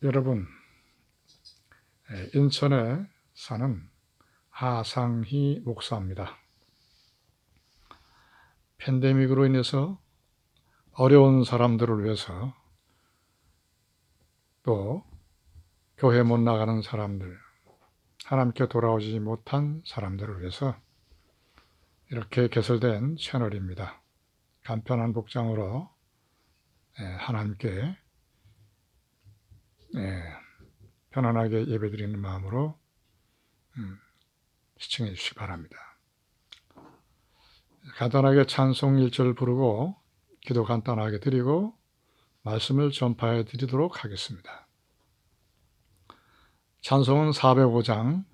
여러분, 인천에 사는 하상희 목사입니다. 팬데믹으로 인해서 어려운 사람들을 위해서, 또 교회 못 나가는 사람들, 하나님께 돌아오지 못한 사람들을 위해서 이렇게 개설된 채널입니다. 간편한 복장으로 하나님께 편안하게 예배드리는 마음으로 시청해 주시기 바랍니다. 간단하게 찬송 1절 부르고 기도 간단하게 드리고 말씀을 전파해 드리도록 하겠습니다. 찬송은 405장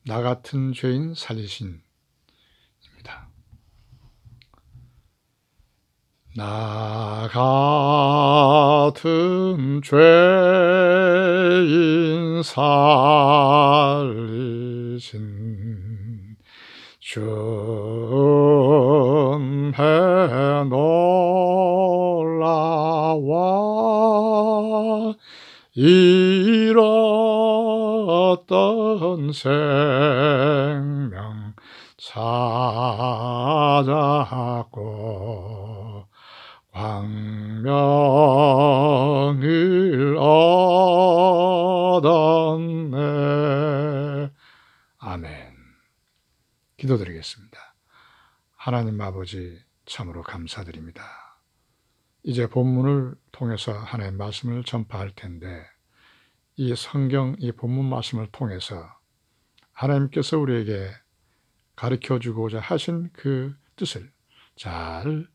나 같은 죄인 살리신입니다. 나 같은 죄인 살리신 준혜 놀라와 잃었던 생명 찾았고 광명을 얻었네. 아멘. 기도드리겠습니다. 하나님 아버지, 참으로 감사드립니다. 이제 본문을 통해서 하나님의 말씀을 전파할 텐데, 이 성경, 이 본문 말씀을 통해서 하나님께서 우리에게 가르쳐 주고자 하신 그 뜻을 잘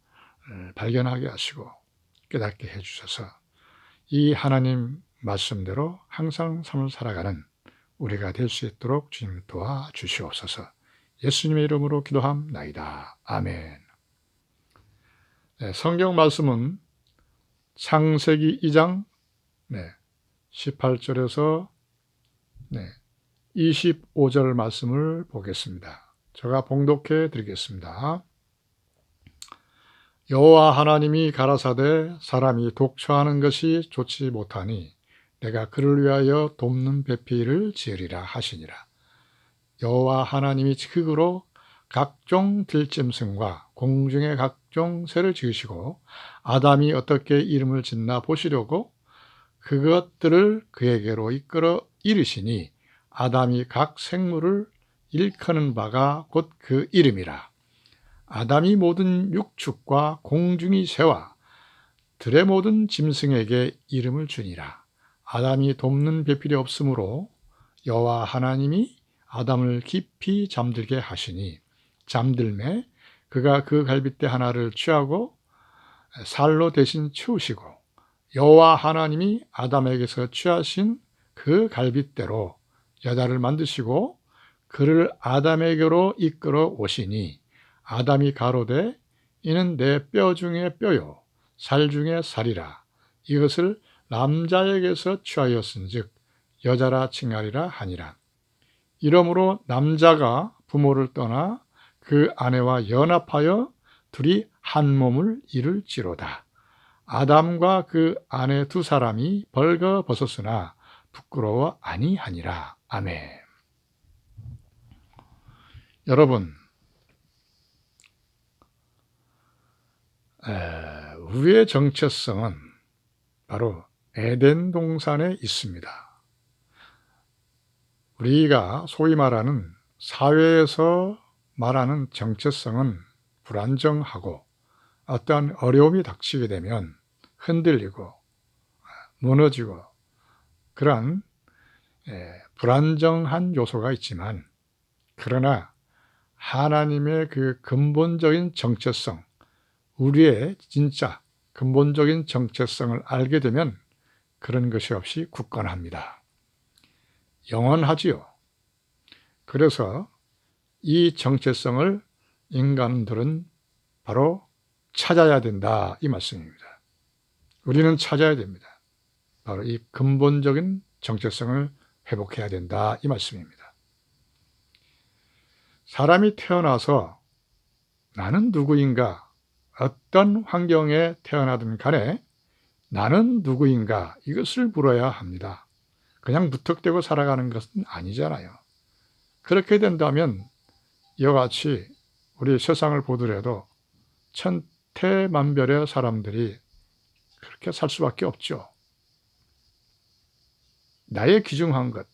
발견하게 하시고 깨닫게 해주셔서 이 하나님 말씀대로 항상 삶을 살아가는 우리가 될 수 있도록 주님 도와주시옵소서. 예수님의 이름으로 기도함나이다. 아멘. 성경 말씀은 창세기 2장 18절에서 25절 말씀을 보겠습니다. 제가 봉독해 드리겠습니다. 여호와 하나님이 가라사대 사람이 독처하는 것이 좋지 못하니 내가 그를 위하여 돕는 배필을 지으리라 하시니라. 여호와 하나님이 흙으로 각종 들짐승과 공중의 각종 새를 지으시고 아담이 어떻게 이름을 짓나 보시려고 그것들을 그에게로 이끌어 이르시니 아담이 각 생물을 일컫는 바가 곧 그 이름이라. 아담이 모든 육축과 공중의 새와 들의 모든 짐승에게 이름을 주니라. 아담이 돕는 배필이 없으므로 여호와 하나님이 아담을 깊이 잠들게 하시니 잠들매 그가 그 갈빗대 하나를 취하고 살로 대신 치우시고 여호와 하나님이 아담에게서 취하신 그 갈빗대로 여자를 만드시고 그를 아담에게로 이끌어 오시니 아담이 가로되 이는 내 뼈 중에 뼈요 살 중에 살이라. 이것을 남자에게서 취하였은즉 여자라 칭하리라 하니라. 이러므로 남자가 부모를 떠나 그 아내와 연합하여 둘이 한 몸을 이룰지로다. 아담과 그 아내 두 사람이 벌거벗었으나 부끄러워 아니하니라. 아멘. 여러분, 우리의 정체성은 바로 에덴 동산에 있습니다. 우리가 소위 말하는 사회에서 말하는 정체성은 불안정하고 어떠한 어려움이 닥치게 되면 흔들리고 무너지고 그러한 불안정한 요소가 있지만, 그러나 하나님의 그 근본적인 정체성, 우리의 진짜 근본적인 정체성을 알게 되면 그런 것이 없이 굳건합니다. 영원하지요. 그래서 이 정체성을 인간들은 바로 찾아야 된다, 이 말씀입니다. 우리는 찾아야 됩니다. 바로 이 근본적인 정체성을 회복해야 된다, 이 말씀입니다. 사람이 태어나서 나는 누구인가, 어떤 환경에 태어나든 간에 나는 누구인가 이것을 물어야 합니다. 그냥 무턱대고 살아가는 것은 아니잖아요. 그렇게 된다면 이와 같이 우리 세상을 보더라도 천태만별의 사람들이 그렇게 살 수밖에 없죠. 나의 귀중한 것,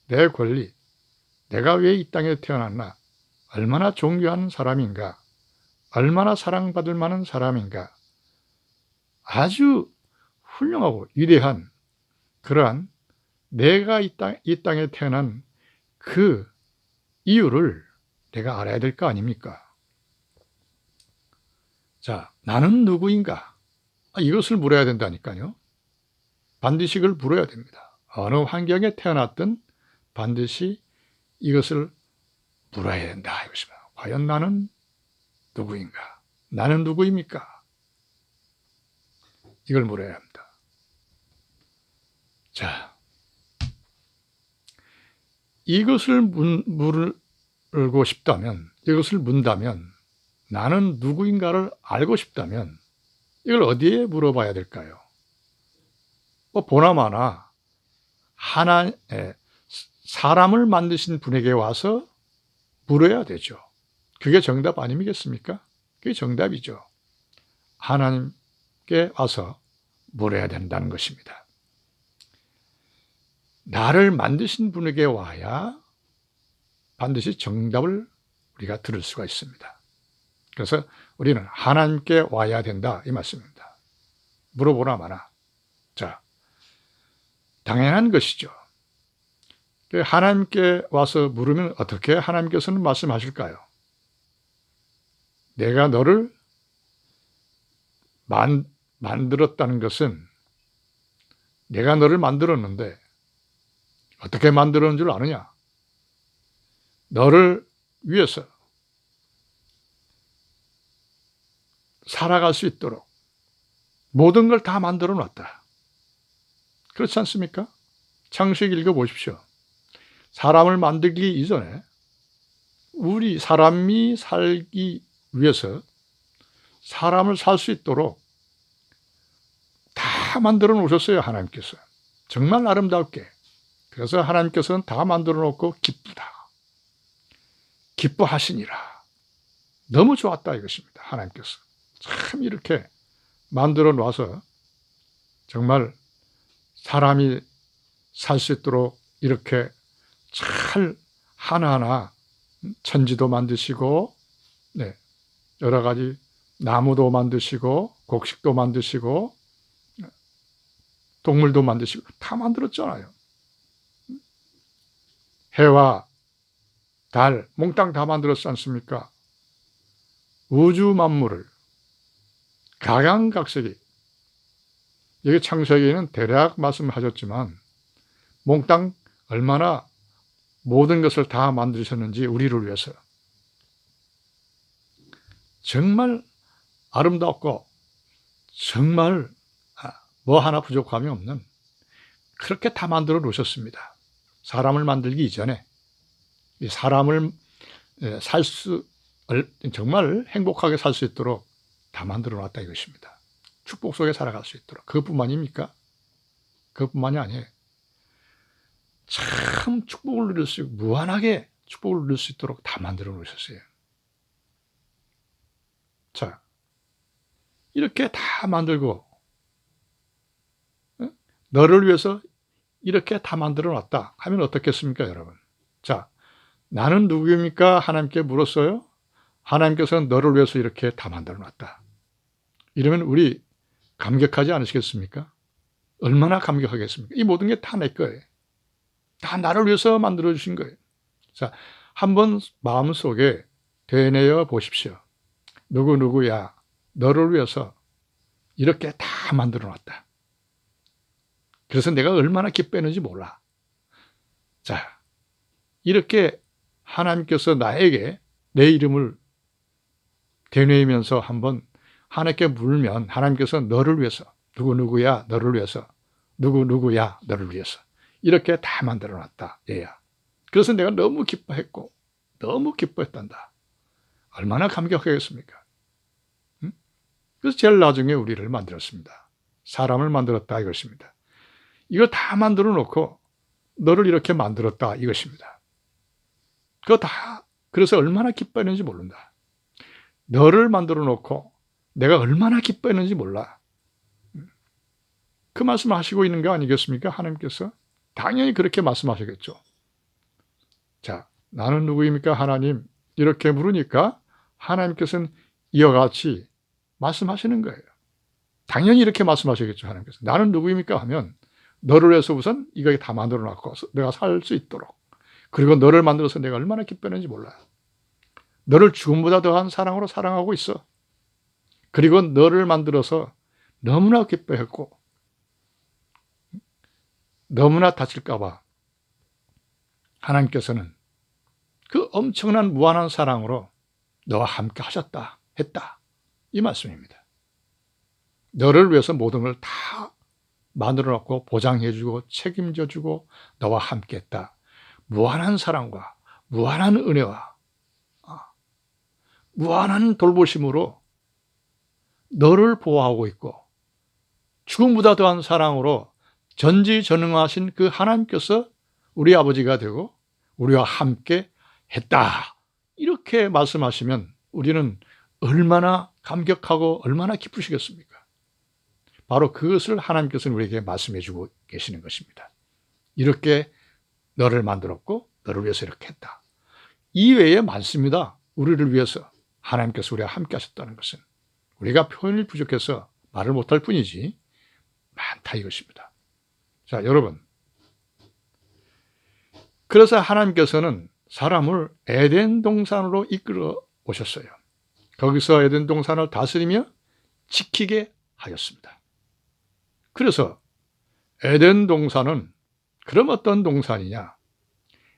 내 권리, 내가 왜 이 땅에 태어났나, 얼마나 존귀한 사람인가, 얼마나 사랑받을 만한 사람인가, 아주 훌륭하고 위대한 그러한 내가 이 땅에 태어난 그 이유를 내가 알아야 될 거 아닙니까? 자, 나는 누구인가? 이것을 물어야 된다니까요. 반드시 이걸 물어야 됩니다. 어느 환경에 태어났든 반드시 이것을 물어야 된다. 이것입니다. 과연 나는 누구인가? 나는 누구입니까? 이걸 물어야 합니다. 자, 이것을 물고 싶다면, 이것을 문다면, 나는 누구인가를 알고 싶다면 이걸 어디에 물어봐야 될까요? 보나마나 사람을 만드신 분에게 와서 물어야 되죠. 그게 정답 아니겠습니까? 그게 정답이죠. 하나님께 와서 물어야 된다는 것입니다. 나를 만드신 분에게 와야 반드시 정답을 우리가 들을 수가 있습니다. 그래서 우리는 하나님께 와야 된다 이 말씀입니다. 물어보나 마나. 자, 당연한 것이죠. 하나님께 와서 물으면 어떻게 하나님께서는 말씀하실까요? 내가 너를 만들었다는 것은 내가 너를 만들었는데 어떻게 만들었는 줄 아느냐? 너를 위해서 살아갈 수 있도록 모든 걸 다 만들어 놨다. 그렇지 않습니까? 창세기 읽어보십시오. 사람을 만들기 이전에 우리 사람이 살기 위해서 사람을 살 수 있도록 다 만들어 놓으셨어요. 하나님께서. 정말 아름답게. 그래서 하나님께서는 다 만들어 놓고 기쁘다. 기뻐하시니라. 너무 좋았다 이것입니다. 하나님께서. 참 이렇게 만들어 놔서 정말 사람이 살 수 있도록 이렇게 잘 하나하나 천지도 만드시고 여러 가지 나무도 만드시고 곡식도 만드시고 동물도 만드시고 다 만들었잖아요. 해와 달, 몽땅 다 만들었지 않습니까? 우주 만물을 각양각색이 여기 창세기에는 대략 말씀하셨지만 몽땅 얼마나 모든 것을 다 만드셨는지 우리를 위해서 정말 아름답고 정말 뭐 하나 부족함이 없는 그렇게 다 만들어 놓으셨습니다. 사람을 만들기 이전에 사람을 정말 행복하게 살 수 있도록 다 만들어 놨다 이것입니다. 축복 속에 살아갈 수 있도록. 그것뿐만입니까? 그것뿐만이 아니에요. 참 축복을 누릴 수 있고 무한하게 축복을 누릴 수 있도록 다 만들어 놓으셨어요. 자, 이렇게 다 만들고 너를 위해서 이렇게 다 만들어 놨다 하면 어떻겠습니까, 여러분? 자, 나는 누구입니까? 하나님께 물었어요. 하나님께서는 너를 위해서 이렇게 다 만들어 놨다. 이러면 우리 감격하지 않으시겠습니까? 얼마나 감격하겠습니까? 이 모든 게 다 내 거예요. 다 나를 위해서 만들어 주신 거예요. 자, 한번 마음속에 되뇌어 보십시오. 누구야, 너를 위해서 이렇게 다 만들어 놨다. 그래서 내가 얼마나 기뻐했는지 몰라. 자, 이렇게 하나님께서 나에게 내 이름을 되뇌이면서 한번 하나님께 물면 하나님께서 너를 위해서 누구야 너를 위해서 누구야 너를 위해서 이렇게 다 만들어 놨다. 얘야. 그래서 내가 너무 기뻐했고 너무 기뻐했단다. 얼마나 감격하겠습니까? 응? 그래서 제일 나중에 우리를 만들었습니다. 사람을 만들었다 이것입니다. 이거 다 만들어 놓고 너를 이렇게 만들었다 이것입니다. 그거 다 그래서 얼마나 기뻐했는지 모른다. 너를 만들어 놓고 내가 얼마나 기뻐했는지 몰라. 그 말씀을 하시고 있는 거 아니겠습니까? 하나님께서 당연히 그렇게 말씀하시겠죠. 자, 나는 누구입니까? 하나님 이렇게 물으니까 하나님께서는 이와 같이 말씀하시는 거예요. 당연히 이렇게 말씀하시겠죠. 하나님께서 나는 누구입니까? 하면 너를 위해서 우선 이거 다 만들어 놨고 내가 살 수 있도록, 그리고 너를 만들어서 내가 얼마나 기뻐했는지 몰라. 너를 죽음보다 더한 사랑으로 사랑하고 있어. 그리고 너를 만들어서 너무나 기뻐했고 너무나 다칠까 봐 하나님께서는 그 엄청난 무한한 사랑으로 너와 함께 하셨다 했다 이 말씀입니다. 너를 위해서 모든 걸 다 만들어 놓고 보장해주고 책임져주고 너와 함께 했다. 무한한 사랑과 무한한 은혜와 무한한 돌보심으로 너를 보호하고 있고 죽음보다 더한 사랑으로 전지전능하신 그 하나님께서 우리 아버지가 되고 우리와 함께 했다. 이렇게 말씀하시면 우리는 얼마나 감격하고 얼마나 기쁘시겠습니까? 바로 그것을 하나님께서는 우리에게 말씀해 주고 계시는 것입니다. 이렇게 너를 만들었고 너를 위해서 이렇게 했다. 이외에 많습니다. 우리를 위해서 하나님께서 우리와 함께 하셨다는 것은 우리가 표현이 부족해서 말을 못할 뿐이지 많다 이것입니다. 자, 여러분, 그래서 하나님께서는 사람을 에덴 동산으로 이끌어 오셨어요. 거기서 에덴 동산을 다스리며 지키게 하였습니다. 그래서 에덴 동산은 그럼 어떤 동산이냐?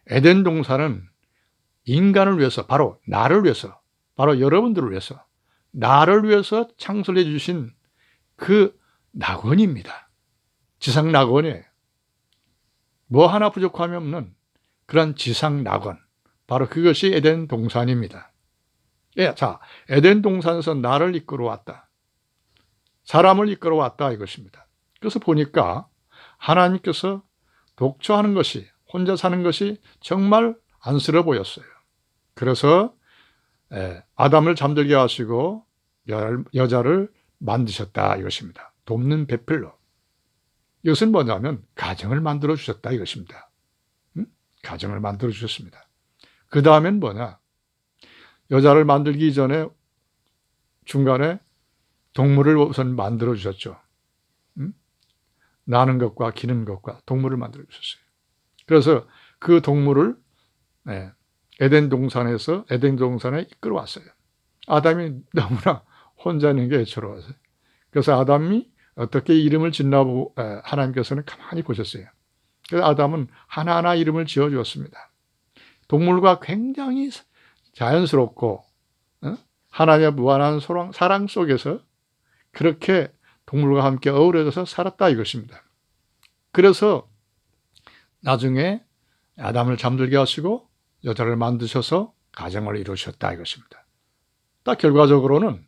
에덴 동산은 인간을 위해서, 바로 나를 위해서, 바로 여러분들을 위해서, 나를 위해서 창설해 주신 그 낙원입니다. 지상 낙원이에요. 뭐 하나 부족함이 없는 그런 지상 낙원, 바로 그것이 에덴 동산입니다. 예, 자, 에덴 동산에서 나를 이끌어 왔다. 사람을 이끌어 왔다 이것입니다. 그래서 보니까 하나님께서 독처하는 것이, 혼자 사는 것이 정말 안쓰러워 보였어요. 그래서 아담을 잠들게 하시고 여자를 만드셨다 이것입니다. 돕는 배필로. 이것은 뭐냐면 가정을 만들어 주셨다 이것입니다. 가정을 만들어 주셨습니다. 그 다음엔 뭐냐? 여자를 만들기 전에 중간에 동물을 우선 만들어 주셨죠. 나는 것과 기는 것과 동물을 만들어 주셨어요. 그래서 그 동물을 에덴 동산에 이끌어 왔어요. 아담이 너무나 혼자 있는 게 애처로워서요. 그래서 아담이 어떻게 이름을 짓나 보고 하나님께서는 가만히 보셨어요. 그래서 아담은 하나하나 이름을 지어 주었습니다. 동물과 굉장히 자연스럽고 하나님의 무한한 사랑 속에서 그렇게 동물과 함께 어우러져서 살았다 이것입니다. 그래서 나중에 아담을 잠들게 하시고 여자를 만드셔서 가정을 이루셨다 이것입니다. 딱 결과적으로는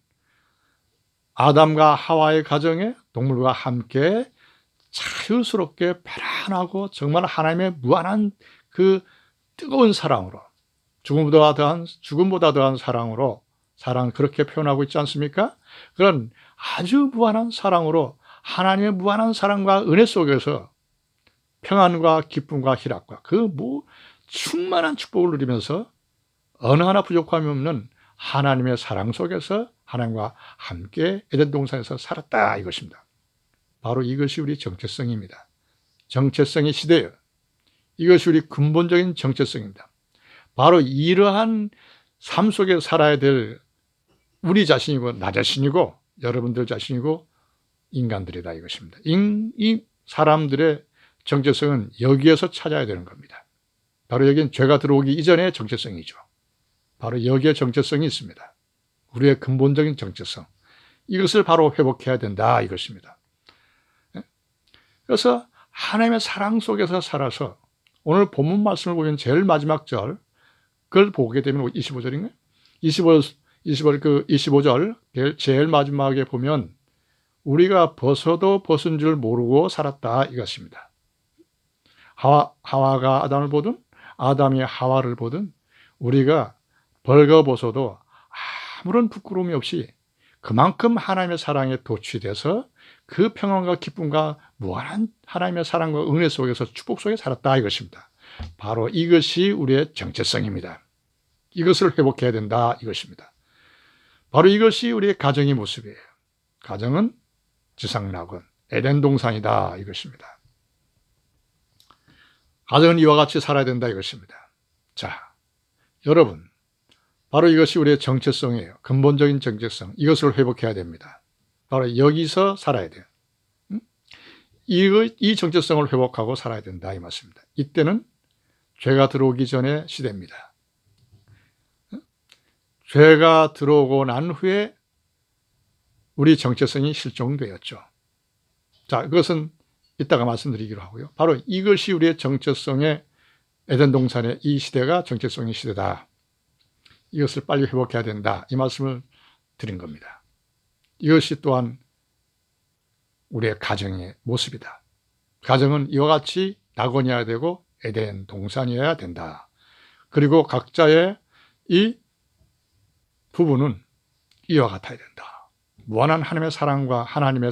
아담과 하와의 가정에 동물과 함께 자유스럽게 편안하고 정말 하나님의 무한한 그 뜨거운 사랑으로, 죽음보다 더한 사랑으로 사랑을 그렇게 표현하고 있지 않습니까? 그런 아주 무한한 사랑으로 하나님의 무한한 사랑과 은혜 속에서 평안과 기쁨과 희락과 그 충만한 축복을 누리면서 어느 하나 부족함이 없는 하나님의 사랑 속에서 하나님과 함께 에덴 동산에서 살았다 이것입니다. 바로 이것이 우리 정체성입니다. 정체성의 시대예요. 이것이 우리 근본적인 정체성입니다. 바로 이러한 삶 속에 살아야 될 우리 자신이고 나 자신이고 여러분들 자신이고 인간들이다 이것입니다. 이 사람들의 정체성은 여기에서 찾아야 되는 겁니다. 바로 여기는 죄가 들어오기 이전의 정체성이죠. 바로 여기에 정체성이 있습니다. 우리의 근본적인 정체성. 이것을 바로 회복해야 된다 이것입니다. 그래서 하나님의 사랑 속에서 살아서 오늘 본문 말씀을 보면 제일 마지막 절 그걸 보게 되면 25절인가요? 25절 제일 마지막에 보면 우리가 벗어도 벗은 줄 모르고 살았다 이것입니다. 하와가 아담을 보든 아담이 하와를 보든 우리가 벌거벗어도 아무런 부끄러움이 없이 그만큼 하나님의 사랑에 도취돼서 그 평안과 기쁨과 무한한 하나님의 사랑과 은혜 속에서 축복 속에 살았다 이것입니다. 바로 이것이 우리의 정체성입니다. 이것을 회복해야 된다 이것입니다. 바로 이것이 우리의 가정의 모습이에요. 가정은 지상낙원, 에덴 동산이다 이것입니다. 가정은 이와 같이 살아야 된다 이것입니다. 자, 여러분, 바로 이것이 우리의 정체성이에요. 근본적인 정체성. 이것을 회복해야 됩니다. 바로 여기서 살아야 돼요. 이 정체성을 회복하고 살아야 된다 이 말씀입니다. 이때는 죄가 들어오기 전의 시대입니다. 죄가 들어오고 난 후에 우리 정체성이 실종되었죠. 자, 그것은 이따가 말씀드리기로 하고요. 바로 이것이 우리의 정체성의 에덴 동산의 이 시대가 정체성의 시대다. 이것을 빨리 회복해야 된다. 이 말씀을 드린 겁니다. 이것이 또한 우리의 가정의 모습이다. 가정은 이와 같이 낙원이어야 되고 에덴 동산이어야 된다. 그리고 각자의 이 부부는 이와 같아야 된다. 무한한 하나님의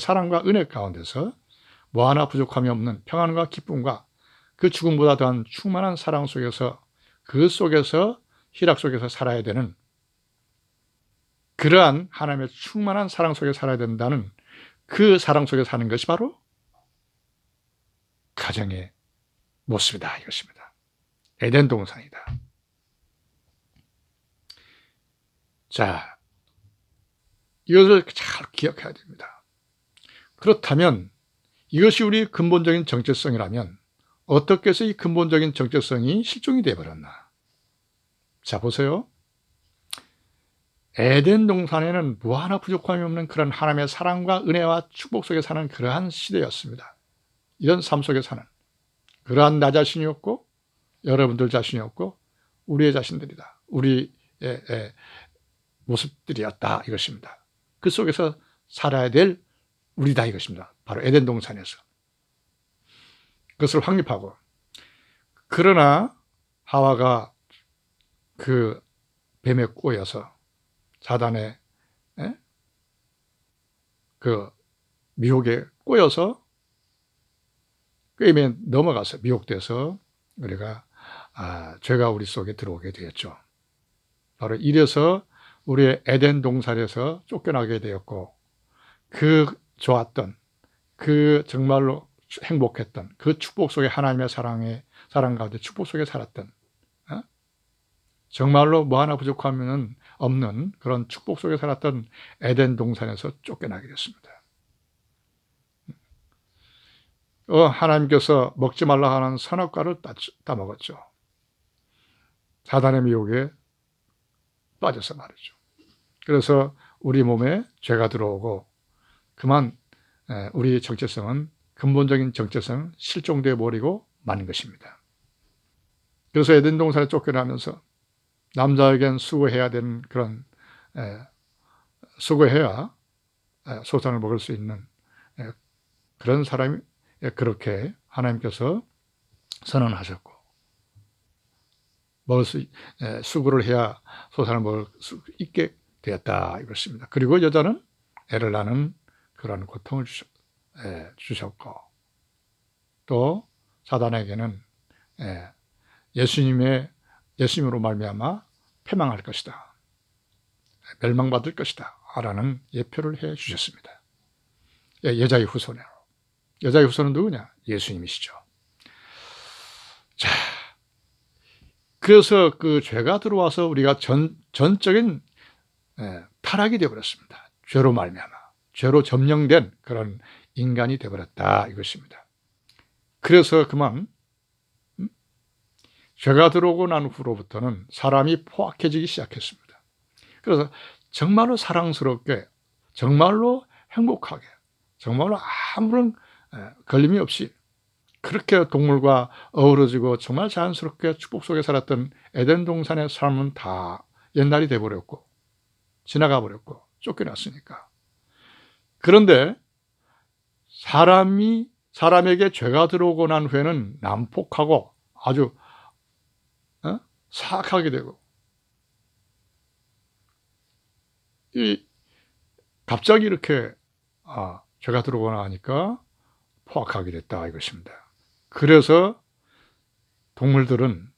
사랑과 은혜 가운데서 뭐 하나 부족함이 없는 평안과 기쁨과 그 죽음보다 더한 충만한 사랑 속에서 그 속에서 희락 속에서 살아야 되는 그러한 하나님의 충만한 사랑 속에 살아야 된다는 그 사랑 속에 사는 것이 바로 가정의 모습이다 이것입니다. 에덴 동산이다. 자, 이것을 잘 기억해야 됩니다. 그렇다면 이것이 우리 근본적인 정체성이라면 어떻게 해서 이 근본적인 정체성이 실종이 되어버렸나? 자, 보세요. 에덴 동산에는 뭐 하나 부족함이 없는 그런 하나님의 사랑과 은혜와 축복 속에 사는 그러한 시대였습니다. 이런 삶 속에 사는 그러한 나 자신이었고 여러분들 자신이었고 우리의 자신들이다. 우리의 모습들이었다 이것입니다. 그 속에서 살아야 될 우리다 이것입니다. 바로 에덴 동산에서. 그것을 확립하고 그러나 하와가 그 뱀에 꼬여서 사단의 그 미혹에 꼬여서 게임에 넘어가서 미혹돼서 우리가 죄가 우리 속에 들어오게 되었죠. 바로 이래서 우리의 에덴 동산에서 쫓겨나게 되었고 그 좋았던 그 정말로 행복했던 그 축복 속에 하나님의 사랑 가운데 축복 속에 살았던 정말로 뭐 하나 부족하면 없는 그런 축복 속에 살았던 에덴 동산에서 쫓겨나게 됐습니다. 하나님께서 먹지 말라 하는 선악과를 따먹었죠. 사단의 미혹에 빠져서 말이죠. 그래서 우리 몸에 죄가 들어오고 그만 우리의 정체성은 근본적인 정체성은 실종되어 버리고 만 것입니다. 그래서 에덴 동산에 쫓겨나면서 남자에겐 수고해야 되는 그런 수고해야 소산을 먹을 수 있는 그런 사람이 그렇게 하나님께서 선언하셨고 수고를 해야 소산을 먹을 수 있게 되었다 이것입니다. 그리고 여자는 애를 낳는 그런 고통을 주셨고 또 사단에게는 예수님으로 말미암아 패망할 것이다. 멸망받을 것이다. 라는 예표를 해 주셨습니다. 여자의 후손으로. 여자의 후손은 누구냐? 예수님이시죠. 자, 그래서 그 죄가 들어와서 우리가 전적인 타락이 되어버렸습니다. 죄로 말미암아. 죄로 점령된 그런 인간이 되어버렸다 이것입니다. 그래서 그만 죄가 들어오고 난 후로부터는 사람이 포악해지기 시작했습니다. 그래서 정말로 사랑스럽게 정말로 행복하게 정말로 아무런 걸림이 없이 그렇게 동물과 어우러지고 정말 자연스럽게 축복 속에 살았던 에덴 동산의 삶은 다 옛날이 돼버렸고 지나가 버렸고 쫓겨났으니까. 그런데 사람에게 죄가 들어오고 난 후에는 난폭하고 아주 사악하게 되고, 갑자기 이렇게 죄가 들어오고 나니까 포악하게 됐다 이것입니다. 그래서 동물들은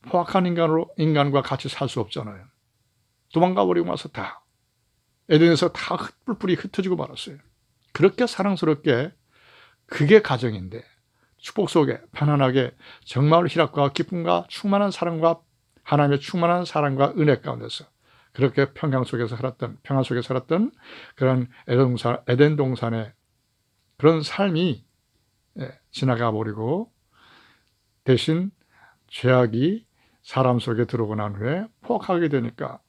포악한 인간과 같이 살 수 없잖아요. 도망가 버리고 나서 다 에덴에서 다 뿔뿔이 흩어지고 말았어요. 그렇게 사랑스럽게, 그게 가정인데 축복 속에 편안하게 정말 희락과 기쁨과 충만한 사랑과 하나님의 충만한 사랑과 은혜 가운데서 그렇게 평안 속에서 살았던 그런 에덴 동산의 그런 삶이 지나가 버리고, 대신 죄악이 사람 속에 들어오고 난 후에 포악하게 되니까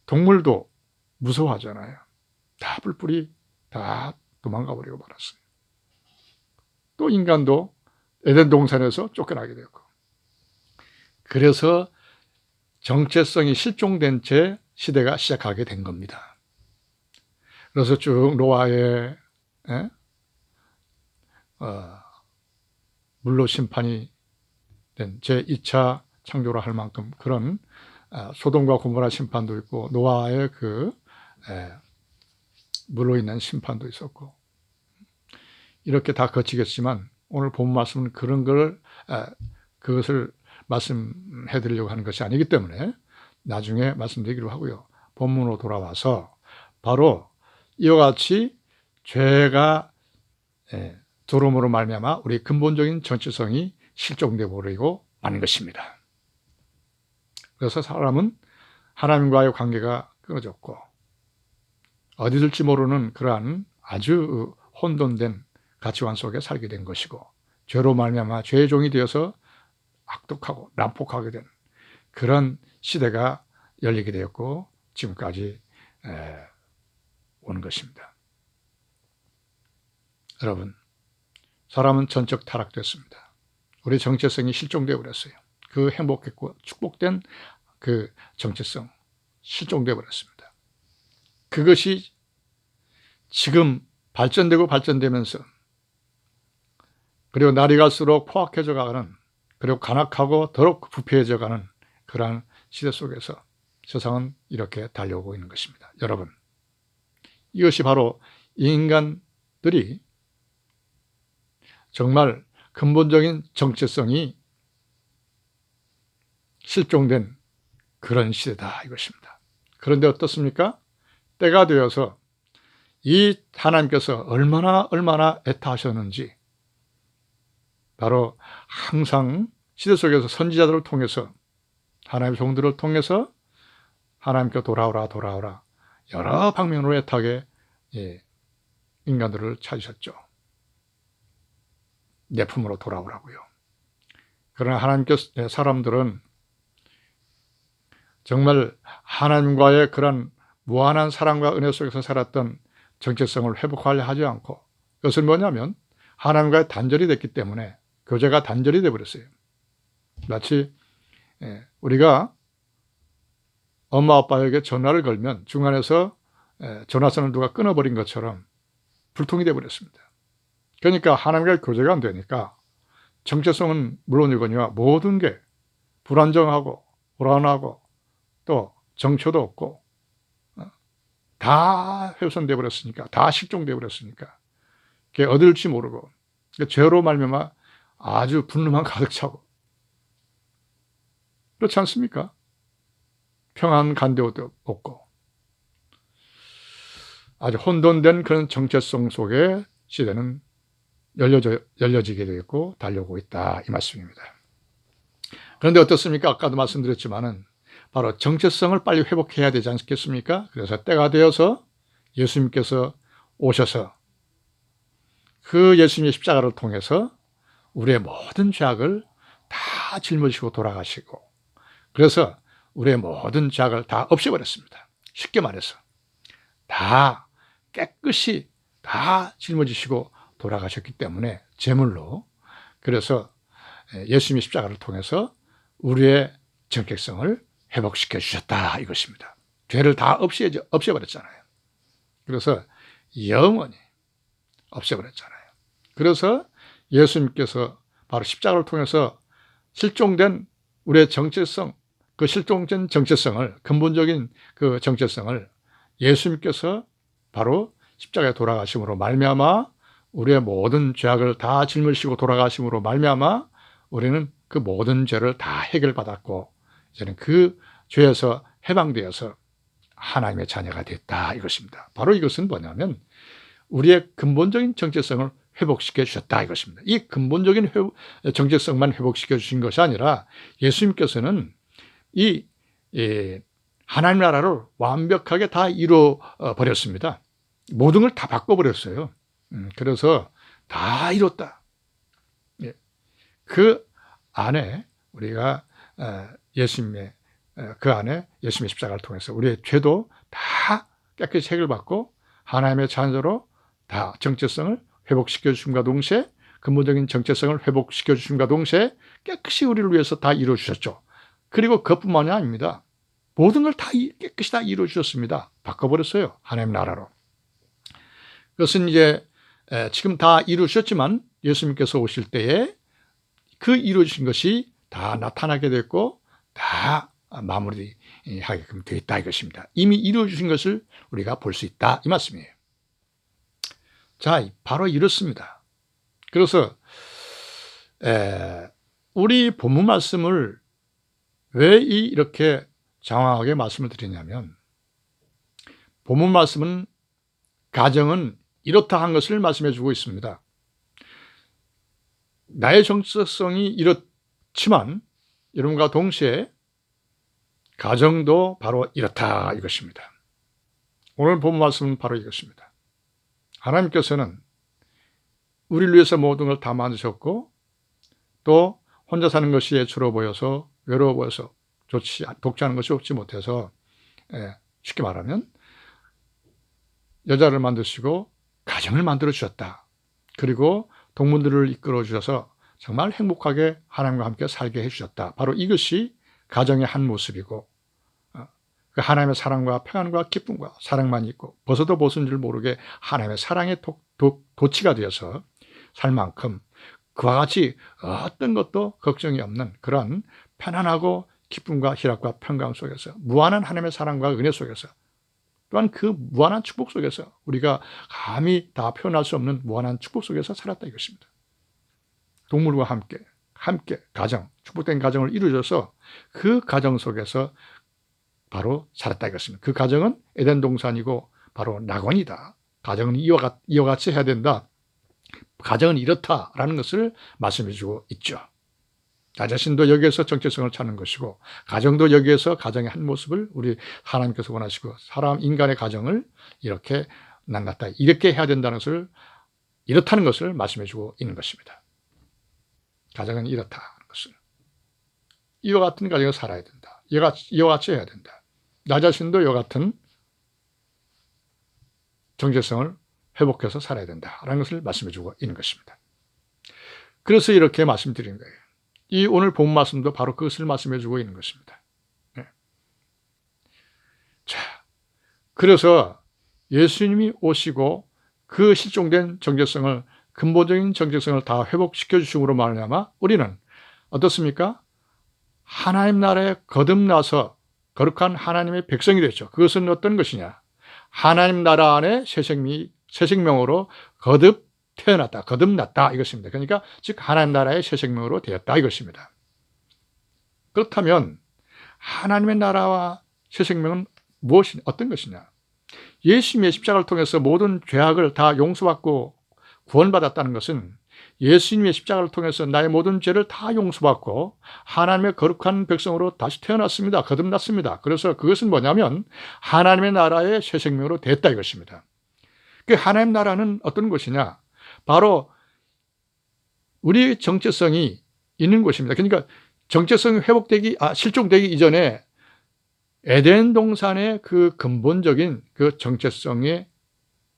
동물도 무서워하잖아요. 다 뿔뿔이 다 도망가 버리고 말았어요. 또 인간도 에덴 동산에서 쫓겨나게 되었고, 그래서 정체성이 실종된 채 시대가 시작하게 된 겁니다. 그래서 쭉 노아의 물로 심판이 된 제2차 창조라 할 만큼 그런 소돔과 고모라 심판도 있고, 노아의 그 물로 인한 심판도 있었고, 이렇게 다 거치겠지만 오늘 본 말씀은 그런 그것을 말씀해 드리려고 하는 것이 아니기 때문에 나중에 말씀드리기로 하고요. 본문으로 돌아와서 바로 이와 같이 죄가 들어옴으로 말미암아 우리 근본적인 정체성이 실종돼 버리고 마는 것입니다. 그래서 사람은 하나님과의 관계가 끊어졌고 어디 들지 모르는 그러한 아주 혼돈된 가치관 속에 살게 된 것이고, 죄로 말미암아 죄의 종이 되어서 악독하고 난폭하게 된 그런 시대가 열리게 되었고 지금까지 오는 것입니다. 여러분, 사람은 전적 타락됐습니다. 우리 정체성이 실종되어 버렸어요. 그 행복했고 축복된 그 정체성 실종되어 버렸습니다. 그것이 지금 발전되면서 그리고 날이 갈수록 포악해져 가는, 그리고 간악하고 더욱 부패해져 가는 그러한 시대 속에서 세상은 이렇게 달려오고 있는 것입니다. 여러분, 이것이 바로 인간들이 정말 근본적인 정체성이 실종된 그런 시대다 이것입니다. 그런데 어떻습니까? 때가 되어서 이 하나님께서 얼마나 애타하셨는지, 바로 항상 시대 속에서 선지자들을 통해서, 하나님의 종들을 통해서 하나님께 돌아오라 여러 방면으로 애타게 인간들을 찾으셨죠. 내 품으로 돌아오라고요. 그러나 하나님께서 사람들은 정말 하나님과의 그런 무한한 사랑과 은혜 속에서 살았던 정체성을 회복하려 하지 않고, 그것은 뭐냐면 하나님과의 단절이 됐기 때문에 교제가 단절이 되어버렸어요. 마치 우리가 엄마 아빠에게 전화를 걸면 중간에서 전화선을 누가 끊어버린 것처럼 불통이 되어버렸습니다. 그러니까 하나님과의 교제가 안 되니까 정체성은 물론이거니와 모든 게 불안정하고 불안하고 또 정처도 없고 다 훼손되어 버렸으니까, 다 실종되어 버렸으니까 그게 어딜지 모르고, 죄로 말미암아 아주 분노만 가득 차고, 그렇지 않습니까? 평안 간대도 없고 아주 혼돈된 그런 정체성 속에 시대는 열려지게 되었고 달려오고 있다 이 말씀입니다. 그런데 어떻습니까? 아까도 말씀드렸지만은 바로 정체성을 빨리 회복해야 되지 않겠습니까? 그래서 때가 되어서 예수님께서 오셔서 그 예수님의 십자가를 통해서 우리의 모든 죄악을 다 짊어지시고 돌아가시고, 그래서 우리의 모든 죄악을 다 없애버렸습니다. 쉽게 말해서 다 깨끗이 다 짊어지시고 돌아가셨기 때문에 제물로, 그래서 예수님의 십자가를 통해서 우리의 정체성을 회복시켜 주셨다 이것입니다. 죄를 다 없애버렸잖아요. 그래서 영원히 없애버렸잖아요. 그래서 예수님께서 바로 십자가를 통해서 실종된 우리의 정체성, 그 실종된 정체성을, 근본적인 그 정체성을 예수님께서 바로 십자가에 돌아가심으로 말미암아 우리의 모든 죄악을 다 짊으시고 돌아가심으로 말미암아 우리는 그 모든 죄를 다 해결받았고 이제는 그 죄에서 해방되어서 하나님의 자녀가 됐다 이것입니다. 바로 이것은 뭐냐면 우리의 근본적인 정체성을 회복시켜 주셨다 이것입니다. 이 근본적인 정체성만 회복시켜 주신 것이 아니라 예수님께서는 이 하나님 나라를 완벽하게 다 이루어 버렸습니다. 모든 걸 다 바꿔버렸어요. 그래서 다 이뤘다. 그 안에 우리가 예수님의 그 안에 예수님의 십자가를 통해서 우리의 죄도 다 깨끗이 해결받고 하나님의 자녀로 다 정체성을 회복시켜 주심과 동시에 근본적인 정체성을 회복시켜 주심과 동시에 깨끗이 우리를 위해서 다 이루어 주셨죠. 그리고 그것뿐만이 아닙니다. 모든 걸 다 깨끗이 다 이루어 주셨습니다. 바꿔버렸어요. 하나님 나라로. 그것은 이제 지금 다 이루셨지만 예수님께서 오실 때에 그 이루어진 것이 다 나타나게 됐고 다 마무리하게끔 되어 있다 이것입니다. 이미 이루어주신 것을 우리가 볼 수 있다 이 말씀이에요. 자, 바로 이렇습니다. 그래서 우리 본문 말씀을 왜 이렇게 장황하게 말씀을 드리냐면 본문 말씀은 가정은 이렇다 한 것을 말씀해 주고 있습니다. 나의 정체성이 이렇지만 이름과 동시에 가정도 바로 이렇다 이것입니다. 오늘 본 말씀은 바로 이것입니다. 하나님께서는 우리를 위해서 모든 걸 다 만드셨고 또 혼자 사는 것이 애처로 보여서 외로워 보여서 독자하는 것이 좋지 못해서 쉽게 말하면 여자를 만드시고 가정을 만들어 주셨다. 그리고 동문들을 이끌어 주셔서 정말 행복하게 하나님과 함께 살게 해주셨다. 바로 이것이 가정의 한 모습이고 그 하나님의 사랑과 평안과 기쁨과 사랑만 있고 벗어도 벗은 줄 모르게 하나님의 사랑의 도치가 되어서 살 만큼 그와 같이 어떤 것도 걱정이 없는 그런 편안하고 기쁨과 희락과 평강 속에서 무한한 하나님의 사랑과 은혜 속에서 또한 그 무한한 축복 속에서 우리가 감히 다 표현할 수 없는 무한한 축복 속에서 살았다 이것입니다. 동물과 함께 가정, 축복된 가정을 이루어줘서 그 가정 속에서 바로 살았다 이것입니다. 그 가정은 에덴 동산이고 바로 낙원이다. 가정은 이와 같이 해야 된다. 가정은 이렇다라는 것을 말씀해 주고 있죠. 나 자신도 여기에서 정체성을 찾는 것이고 가정도 여기에서 가정의 한 모습을 우리 하나님께서 원하시고 인간의 가정을 이렇게 낱낱다 이렇게 해야 된다는 것을 이렇다는 것을 말씀해 주고 있는 것입니다. 가정은 이렇다는 것을 이와 같은 가정을 살아야 된다. 이와 같이 해야 된다. 나 자신도 이와 같은 정체성을 회복해서 살아야 된다라는 것을 말씀해 주고 있는 것입니다. 그래서 이렇게 말씀드린 거예요. 이 오늘 본 말씀도 바로 그것을 말씀해 주고 있는 것입니다. 네. 자, 그래서 예수님이 오시고 그 실종된 정체성을 근본적인 정체성을 다 회복시켜 주심으로 말미암아 우리는 어떻습니까? 하나님 나라에 거듭나서 거룩한 하나님의 백성이 됐죠. 그것은 어떤 것이냐? 하나님 나라 안에 새 생명으로 거듭 태어났다, 거듭났다 이것입니다. 그러니까 즉 하나님 나라의 새 생명으로 되었다 이것입니다. 그렇다면 하나님의 나라와 새 생명은 어떤 것이냐? 예수님의 십자가를 통해서 모든 죄악을 다 용서받고 구원받았다는 것은 예수님의 십자가를 통해서 나의 모든 죄를 다 용서받고 하나님의 거룩한 백성으로 다시 태어났습니다. 거듭났습니다. 그래서 그것은 뭐냐면 하나님의 나라의 새 생명으로 됐다 이것입니다. 그 하나님 나라는 어떤 것이냐? 바로 우리의 정체성이 있는 곳입니다. 그러니까 정체성이 실종되기 이전에 에덴 동산의 그 근본적인 그 정체성이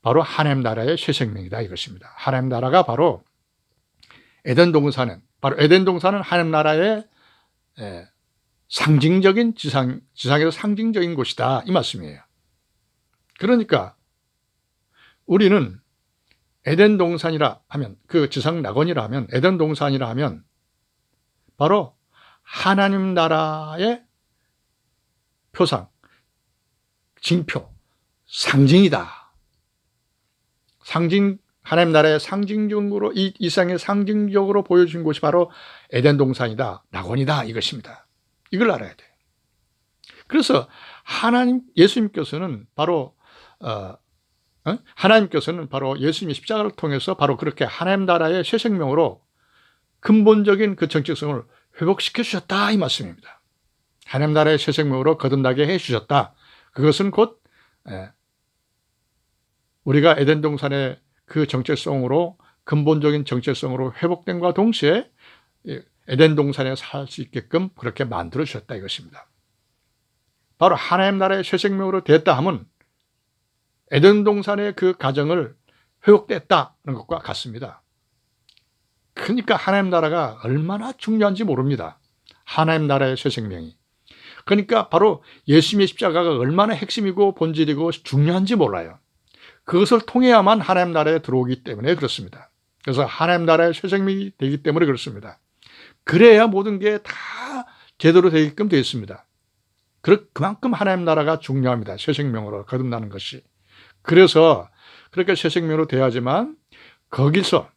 바로 하나님 나라의 새 생명이다 이것입니다. 하나님 나라가 바로 에덴 동산은 하나님 나라의 상징적인 지상에서 상징적인 곳이다 이 말씀이에요. 그러니까 우리는 에덴 동산이라 하면, 그 지상 낙원이라 하면, 에덴 동산이라 하면 바로 하나님 나라의 표상, 징표, 상징이다. 상징, 하나님 나라의 상징적으로, 이 이상의 상징적으로 보여준 곳이 바로 에덴 동산이다, 낙원이다, 이것입니다. 이걸 알아야 돼요. 그래서 예수님께서는 바로 하나님께서는 바로 예수님의 십자가를 통해서 바로 그렇게 하나님 나라의 새 생명으로 근본적인 그 정체성을 회복시켜 주셨다, 이 말씀입니다. 하나님 나라의 새 생명으로 거듭나게 해 주셨다. 그것은 곧 우리가 에덴 동산의 그 정체성으로, 근본적인 정체성으로 회복된과 동시에 에덴 동산에 살 수 있게끔 그렇게 만들어 주셨다, 이것입니다. 바로 하나님 나라의 새 생명으로 됐다 하면 에덴 동산의 그 가정을 회복됐다는 것과 같습니다. 그러니까 하나님 나라가 얼마나 중요한지 모릅니다. 하나님 나라의 새 생명이. 그러니까 바로 예수님의 십자가가 얼마나 핵심이고 본질이고 중요한지 몰라요. 그것을 통해야만 하나님 나라에 들어오기 때문에 그렇습니다. 그래서 하나님 나라의 새 생명이 되기 때문에 그렇습니다. 그래야 모든 게 다 제대로 되게끔 되어 있습니다. 그만큼 하나님 나라가 중요합니다. 새 생명으로 거듭나는 것이. 그래서 그렇게 새 생명으로 돼야지만 거기서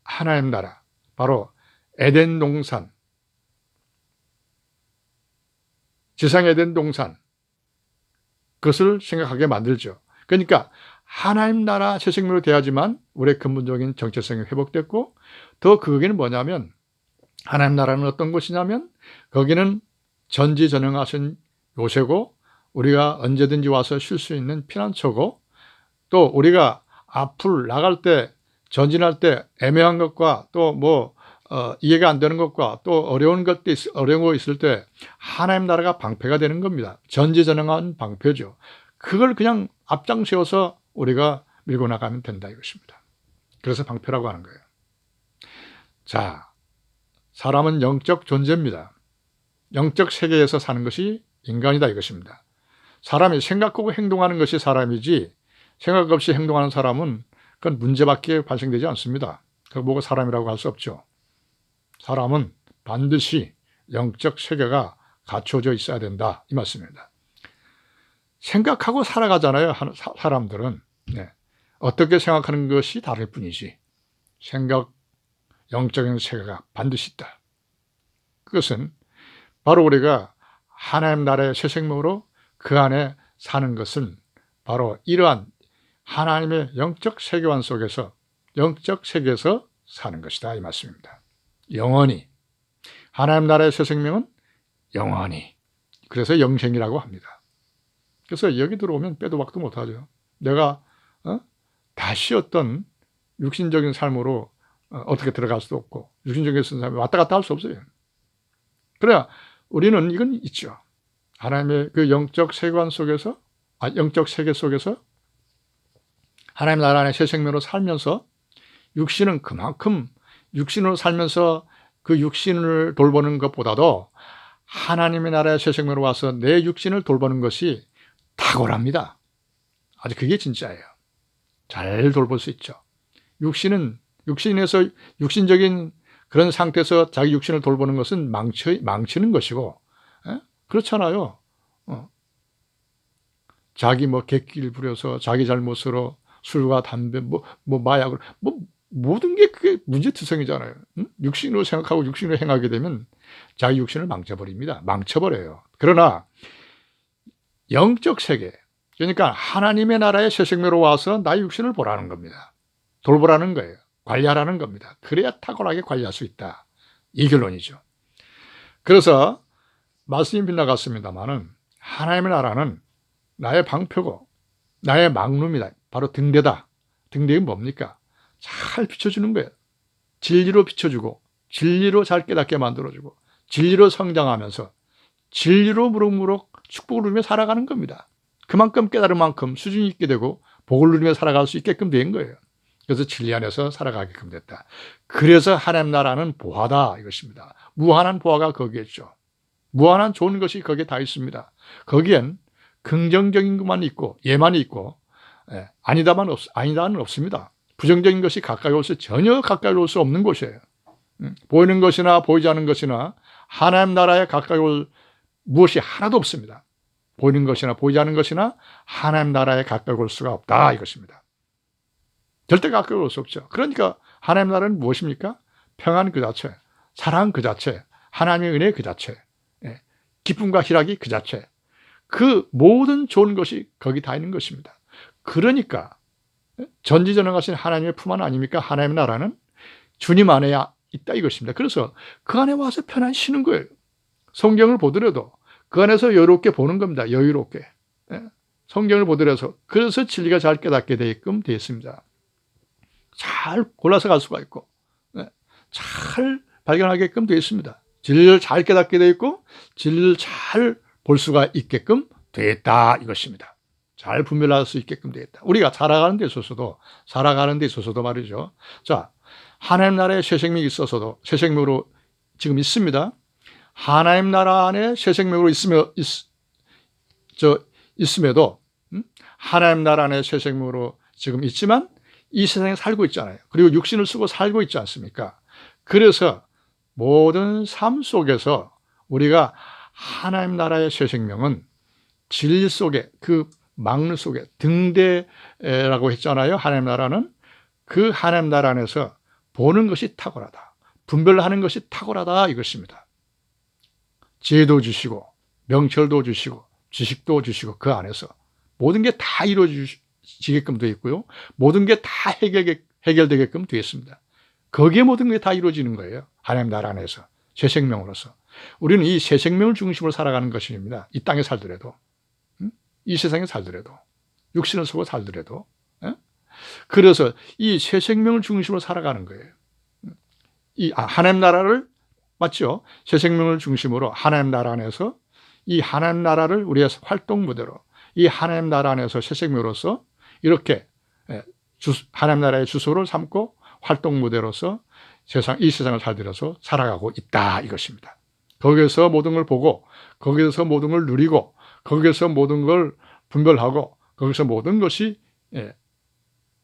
하나님 나라, 바로 에덴 동산, 지상 에덴 동산, 그것을 생각하게 만들죠. 그러니까 하나님 나라 새 생명으로 돼야지만 우리의 근본적인 정체성이 회복됐고, 더 거기는 뭐냐면, 하나님 나라는 어떤 곳이냐면 거기는 전지전능하신 요새고, 우리가 언제든지 와서 쉴 수 있는 피난처고, 또 우리가 앞을 나갈 때, 전진할 때 애매한 것과 또 이해가 안 되는 것과 또 어려운 거 있을 때 하나님 나라가 방패가 되는 겁니다. 전지전능한 방패죠. 그걸 그냥 앞장 세워서 우리가 밀고 나가면 된다, 이것입니다. 그래서 방패라고 하는 거예요. 자, 사람은 영적 존재입니다. 영적 세계에서 사는 것이 인간이다, 이것입니다. 사람이 생각하고 행동하는 것이 사람이지, 생각 없이 행동하는 사람은 그건 문제밖에 발생되지 않습니다. 그걸 보고 사람이라고 할 수 없죠. 사람은 반드시 영적 세계가 갖춰져 있어야 된다, 이 말씀입니다. 생각하고 살아가잖아요, 사람들은. 네. 어떻게 생각하는 것이 다를 뿐이지 영적인 세계가 반드시 있다. 그것은 바로 우리가 하나님 나라의 새 생명으로 그 안에 사는 것은 바로 이러한 하나님의 영적 세계관 속에서, 영적 세계에서 사는 것이다, 이 말씀입니다. 영원히. 하나님 나라의 새 생명은 영원히. 그래서 영생이라고 합니다. 그래서 여기 들어오면 빼도 박도 못하죠. 내가 다시 어떤 육신적인 삶으로 어떻게 들어갈 수도 없고, 육신적인 삶에 왔다 갔다 할 수 없어요. 그래야 우리는 이건 있죠. 하나님의 그 영적 세계관 속에서, 영적 세계 속에서 하나님 나라 안에 새 생명으로 살면서, 육신은 그만큼 육신으로 살면서 그 육신을 돌보는 것보다도 하나님의 나라의 새 생명으로 와서 내 육신을 돌보는 것이 탁월합니다. 아주 그게 진짜예요. 잘 돌볼 수 있죠. 육신에서 육신적인 그런 상태에서 자기 육신을 돌보는 것은 망치는 것이고, 그렇잖아요. 자기 객기를 부려서 자기 잘못으로 술과 담배, 마약으로, 모든 게 그게 문제투성이잖아요. 육신으로 생각하고 육신으로 행하게 되면 자기 육신을 망쳐버려요. 그러나 영적 세계, 그러니까 하나님의 나라의 새 생명으로 와서 나의 육신을 보라는 겁니다. 돌보라는 거예요. 관리하라는 겁니다. 그래야 탁월하게 관리할 수 있다, 이 결론이죠. 그래서 말씀이 빗나갔습니다마는 하나님의 나라는 나의 방표고 나의 막룸이다. 바로 등대다. 등대가 뭡니까? 잘 비춰주는 거예요. 진리로 비춰주고, 진리로 잘 깨닫게 만들어주고, 진리로 성장하면서 진리로 무럭무럭 축복을 누리며 살아가는 겁니다. 그만큼 깨달은 만큼 수준이 있게 되고 복을 누리며 살아갈 수 있게끔 된 거예요. 그래서 진리 안에서 살아가게끔 됐다. 그래서 하나님 나라는 보화다, 이것입니다. 무한한 보화가 거기에 있죠. 무한한 좋은 것이 거기에 다 있습니다. 거기엔 긍정적인 것만 있고 예만이 있고 아니다는 없습니다. 부정적인 것이 가까이 올 수 전혀 가까이 올 수 없는 곳이에요. 보이는 것이나 보이지 않는 것이나 하나님 나라에 가까이 올 무엇이 하나도 없습니다. 보이는 것이나 보이지 않는 것이나 하나님 나라에 가까이 올 수가 없다 이것입니다. 절대 가까이 올 수 없죠. 그러니까 하나님 나라는 무엇입니까? 평안 그 자체, 사랑 그 자체, 하나님의 은혜 그 자체, 기쁨과 희락이 그 자체, 그 모든 좋은 것이 거기 다 있는 것입니다. 그러니까 전지전능하신 하나님의 품 안에 아닙니까? 하나님의 나라는 주님 안에 있다 이것입니다. 그래서 그 안에 와서 편안히 쉬는 거예요. 성경을 보더라도 그 안에서 여유롭게 보는 겁니다. 여유롭게. 성경을 보더라도 그래서 진리가 잘 깨닫게 되게끔 되어 있습니다. 잘 골라서 갈 수가 있고 잘 발견하게끔 되어 있습니다. 진리를 잘 깨닫게 되어 있고 진리를 잘 볼 수가 있게끔 되어 있다 이것입니다. 잘 분별할 수 있게끔 되어 있다. 우리가 살아가는 데 있어서도 말이죠. 자, 하나님 나라에 새 생명이 있어서도 새 생명으로 지금 있습니다. 하나님 나라 안에 새 생명으로 있음에도 하나님 나라 안에 새 생명으로 지금 있지만 이 세상에 살고 있잖아요. 그리고 육신을 쓰고 살고 있지 않습니까? 그래서 모든 삶 속에서 우리가 하나님 나라의 새 생명은 진리 속에 그 망루 속에 등대라고 했잖아요. 하나님 나라는 그 하나님 나라 안에서 보는 것이 탁월하다. 분별하는 것이 탁월하다 이것입니다. 지혜도 주시고 명철도 주시고 지식도 주시고 그 안에서 모든 게 다 이루어지게끔 되어 있고요. 모든 게 다 해결되게끔 되어 있습니다. 거기에 모든 게 다 이루어지는 거예요. 하나님 나라 안에서 새 생명으로서. 우리는 이 새 생명을 중심으로 살아가는 것입니다. 이 땅에 살더라도 이 세상에 살더라도 육신을 쓰고 살더라도 그래서 이 새 생명을 중심으로 살아가는 거예요. 이 하나님 나라를 맞죠? 새 생명을 중심으로 하나님 나라 안에서 이 하나님 나라를 우리의 활동 무대로 이 하나님 나라 안에서 새 생명으로서 이렇게 하나님 나라의 주소를 삼고 활동 무대로서 이 세상을 살들여서 살아가고 있다 이것입니다. 거기에서 모든 걸 보고 거기에서 모든 걸 누리고 거기에서 모든 걸 분별하고 거기서 모든 것이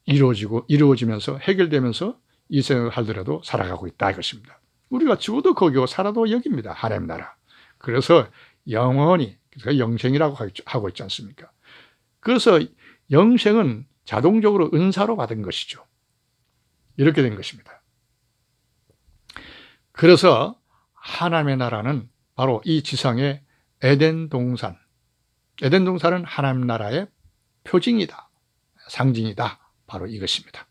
이루어지면서 해결되면서 이 세상을 살더라도 살아가고 있다 이것입니다. 우리가 죽어도 거기고 살아도 여기입니다. 하나님 나라. 그래서 영원히 영생이라고 하고 있지 않습니까? 그래서 영생은 자동적으로 은사로 받은 것이죠. 이렇게 된 것입니다. 그래서 하나님의 나라는 바로 이 지상의 에덴 동산. 에덴 동산은 하나님 나라의 표징이다. 상징이다. 바로 이것입니다.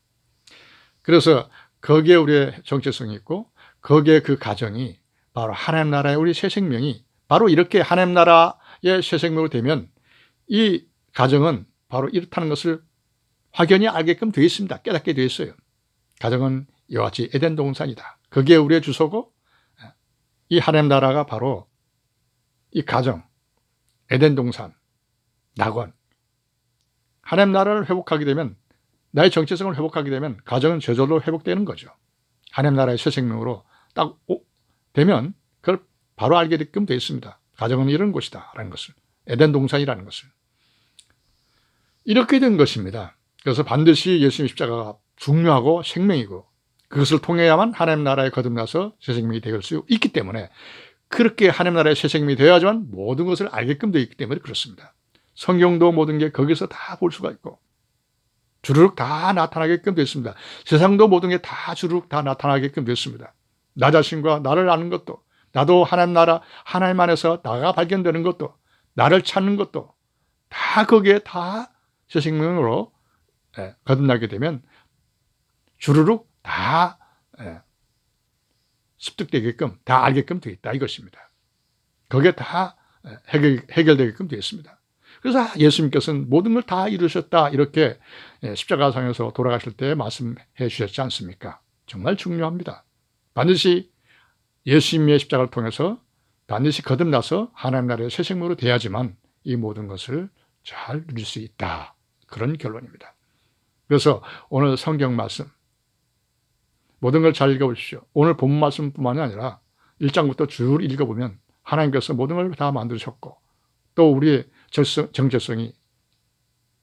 그래서 거기에 우리의 정체성이 있고 거기에 그 가정이 바로 하나님 나라의 우리 새 생명이 바로 이렇게 하나님 나라의 새 생명으로 되면 이 가정은 바로 이렇다는 것을 확연히 알게끔 되어 있습니다. 깨닫게 되어 있어요. 가정은 이와 같이 에덴 동산이다. 거기에 우리의 주소고 이 하나님 나라가 바로 이 가정, 에덴 동산, 낙원. 하나님 나라를 회복하게 되면 나의 정체성을 회복하게 되면 가정은 저절로 회복되는 거죠. 하나님 나라의 새 생명으로 딱 되면 그걸 바로 알게 되게끔 되어 있습니다. 가정은 이런 곳이다 라는 것을, 에덴 동산이라는 것을. 이렇게 된 것입니다. 그래서 반드시 예수님의 십자가가 중요하고 생명이고 그것을 통해야만 하나님 나라에 거듭나서 새 생명이 될 수 있기 때문에 그렇게 하나님 나라의 새 생명이 되어야지만 모든 것을 알게끔 되어 있기 때문에 그렇습니다. 성경도 모든 게 거기서 다 볼 수가 있고 주르륵 다 나타나게끔 됐습니다. 세상도 모든 게 다 주르륵 다 나타나게끔 됐습니다. 나 자신과 나를 아는 것도 나도 하나님 나라 하나님 안에서 나가 발견되는 것도 나를 찾는 것도 다 거기에 다 새 생명으로 거듭나게 되면 주르륵 다 습득되게끔 다 알게끔 되어 있다 이것입니다. 거기에 다 해결되게끔 되어 있습니다. 그래서 예수님께서는 모든 걸 다 이루셨다 이렇게 십자가상에서 돌아가실 때 말씀해 주셨지 않습니까? 정말 중요합니다. 반드시 예수님의 십자가를 통해서 반드시 거듭나서 하나님 나라의 새 생명으로 돼야지만 이 모든 것을 잘 누릴 수 있다. 그런 결론입니다. 그래서 오늘 성경 말씀 모든 걸 잘 읽어보십시오. 오늘 본 말씀뿐만이 아니라 1장부터 쭉 읽어보면 하나님께서 모든 걸 다 만드셨고 또 우리의 정체성이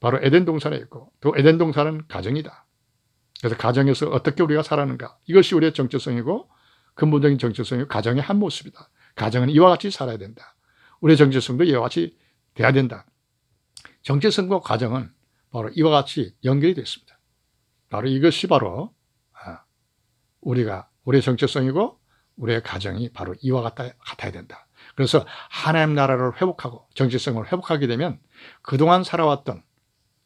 바로 에덴 동산에 있고 또 에덴 동산은 가정이다. 그래서 가정에서 어떻게 우리가 살았는가, 이것이 우리의 정체성이고 근본적인 정체성이고 가정의 한 모습이다. 가정은 이와 같이 살아야 된다. 우리의 정체성도 이와 같이 돼야 된다. 정체성과 가정은 바로 이와 같이 연결이 됐습니다. 바로 이것이 바로 우리의 정체성이고 우리의 가정이 바로 이와 같아야 된다. 그래서 하나님 나라를 회복하고 정체성을 회복하게 되면 그동안 살아왔던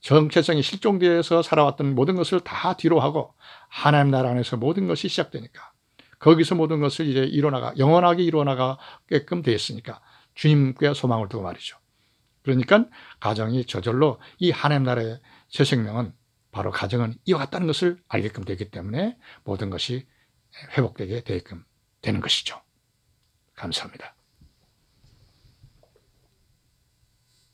정체성이 실종되어서 살아왔던 모든 것을 다 뒤로 하고 하나님 나라 안에서 모든 것이 시작되니까, 거기서 모든 것을 이제 영원하게 이루어나가게끔 되어 있으니까, 주님께 소망을 두고 말이죠. 그러니까 가정이 저절로 이 하나님 나라의 새 생명은 바로 가정은 이와 같다는 것을 알게끔 되기 때문에 모든 것이 회복되게 되게끔 되는 것이죠. 감사합니다.